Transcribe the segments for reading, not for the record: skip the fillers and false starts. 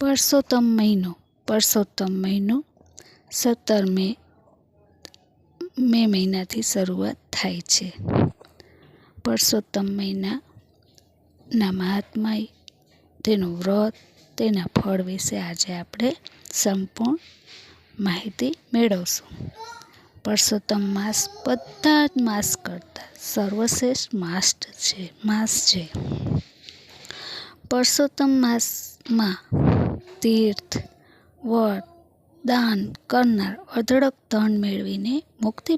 પરસોત્તમ મહિનો 17 મે મહિનાથી શરૂઆત થાય છે. પરસોત્તમ મહિનાના મહાત્મય, તેનું વ્રત, તેના ફળ વિશે આજે આપણે સંપૂર્ણ માહિતી મેળવશું. પરસોત્તમ માસ બધા જ માસ કરતાં સર્વશ્રેષ્ઠ માસ છે. પરસોત્તમ માસમાં તીર્થ, વ્રત, દાન કરનાર અઢળક ધન મેળવીને મુક્તિ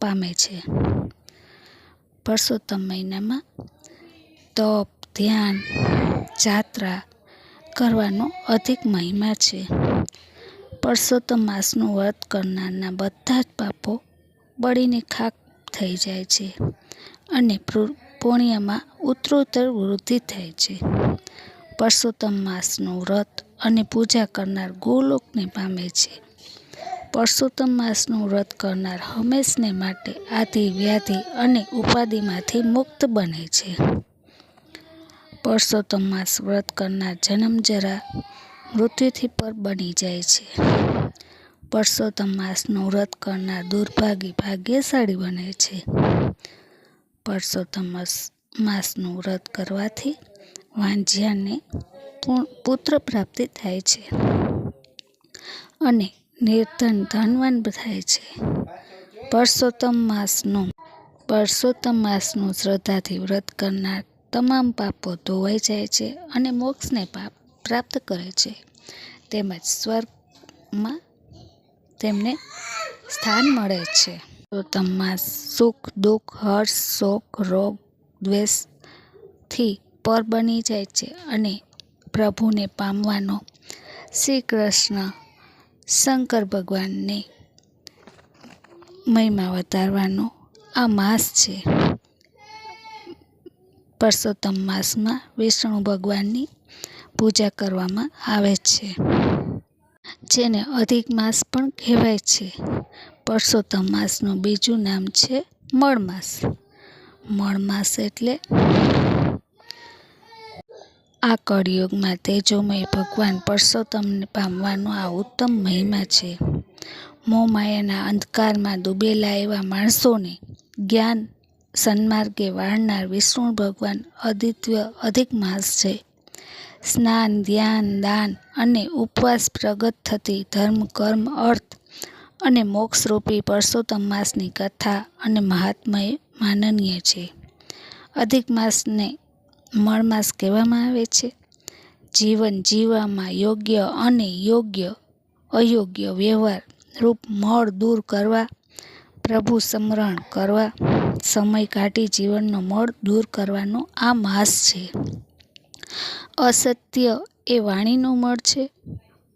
પામે છે. પરસોત્તમ મહિનામાં તપ, ધ્યાન, જાત્રા કરવાનો અધિક મહિમા છે. પરસોત્તમ માસનું વ્રત કરનારના બધા જ પાપો બળીને ખાક થઈ જાય છે અને પુણ્યમાં ઉત્તરોત્તર વૃદ્ધિ થાય છે. પરસોત્તમ માસનું વ્રત અને પૂજા કરનાર ગોલોકને પામે છે. પરસોત્તમ માસનું વ્રત કરનાર હંમેશને માટે આદિ, વ્યાધિ અને ઉપાધિમાંથી મુક્ત બને છે. પરસોત્તમ માસ વ્રત કરનાર જન્મ જરા મૃત્યુથી પર બની જાય છે. પરસોત્તમ માસનું વ્રત કરનાર દુર્ભાગી ભાગ્યશાળી બને છે. પરસોત્તમ માસનું વ્રત કરવાથી વાંઝ્યાને પુત્ર પ્રાપ્તિ થાય છે અને નિર્ધન ધનવાન થાય છે. પરસોત્તમ માસનું શ્રદ્ધાથી વ્રત કરનાર તમામ પાપો ધોવાઈ જાય છે અને મોક્ષને પ્રાપ્ત કરે છે, તેમજ સ્વર્ગમાં તેમને સ્થાન મળે છે. પરસોત્તમ માસ સુખ, દુઃખ, હર્ષ, શોક, રોગ, દ્વેષથી પર બની જાય છે અને પ્રભુને પામવાનો શ્રી કૃષ્ણ શંકર ભગવાનને મહિમા વધારવાનો આ માસ છે. પરસોત્તમ માસમાં વિષ્ણુ ભગવાનની પૂજા કરવામાં આવે છે, જેને અધિક માસ પણ કહેવાય છે. પરસોત્તમ માસનું બીજું નામ છે મળ માસ. મળ માસ એટલે આ કળિયુગમાં તેજોમય ભગવાન પરસોત્તમને પામવાનો આ ઉત્તમ મહિમા છે. મોહમાયાના અંધકારમાં ડૂબેલા એવા માણસોને જ્ઞાન સન્માર્ગે વાળનાર વિષ્ણુ ભગવાન અધિક માસ છે. સ્નાન, ધ્યાન, દાન અને ઉપવાસ પ્રગટ થતી ધર્મ, કર્મ, અર્થ અને મોક્ષરૂપી પરસોત્તમ માસની કથા અને મહાત્મય માનનીય છે. અધિક માસને મળ માસ કહેવામાં આવે છે. જીવન જીવવામાં યોગ્ય અને અયોગ્ય વ્યવહાર રૂપ મળ દૂર કરવા, પ્રભુ સ્મરણ કરવા, સમય કાઢી જીવનનો મળ દૂર કરવાનો આ માસ છે. અસત્ય એ વાણીનો મળ છે.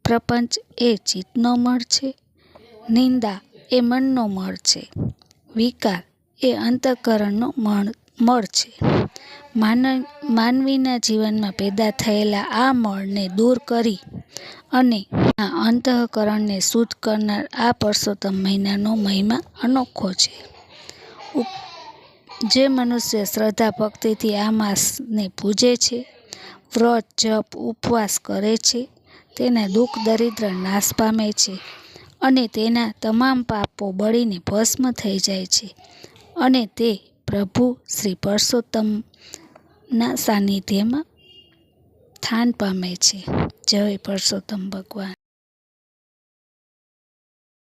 પ્રપંચ એ ચિત્તનો મળ છે. નિંદા એ મનનો મળ છે. વિકાર એ અંતઃકરણનો મળ છે. માનવીના જીવનમાં પેદા થયેલા આ મળને દૂર કરી અને અંતઃકરણને શુદ્ધ કરનાર આ પરસોત્તમ મહિનાનો મહિમા અનોખો છે. જે મનુષ્ય શ્રદ્ધા ભક્તિથી આ માસને પૂજે છે, વ્રત, જપ, ઉપવાસ કરે છે, તેના દુઃખ દરિદ્ર નાશ પામે છે અને તેના તમામ પાપો બળીને ભસ્મ થઈ જાય છે અને તે પ્રભુ શ્રી પરસોત્તમના સાનિધ્યમાં સ્થાન પામે છે. જય પરસોત્તમ ભગવાન.